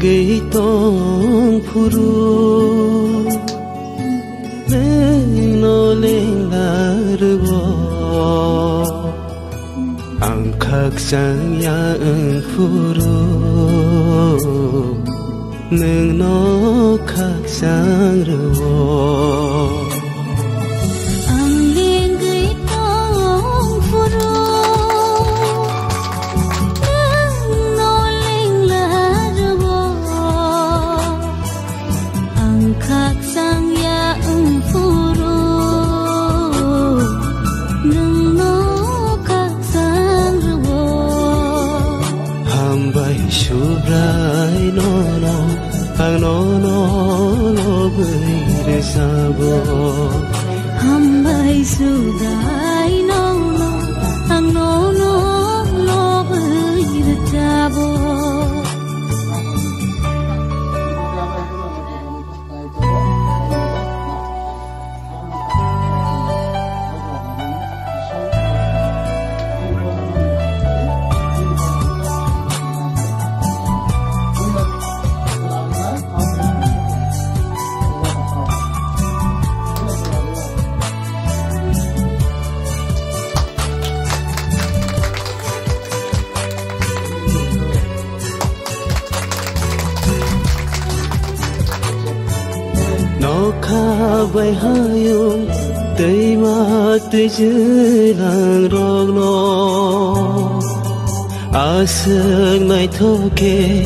gay tong phuru no lên darbo ang khak sang ya ang phuru nương nó khắc sang rồi ang liên gửi tông phù ru nương nó lên là rồi ang khắc sang ya ang phù ru nương nó khắc sang rồi ham bay shu brai no ang no bơi sabo ham bay sudai no ang no bơi sabo nó khá bay hayung tây ma tây dưới làng rong nó à sương mai thô kê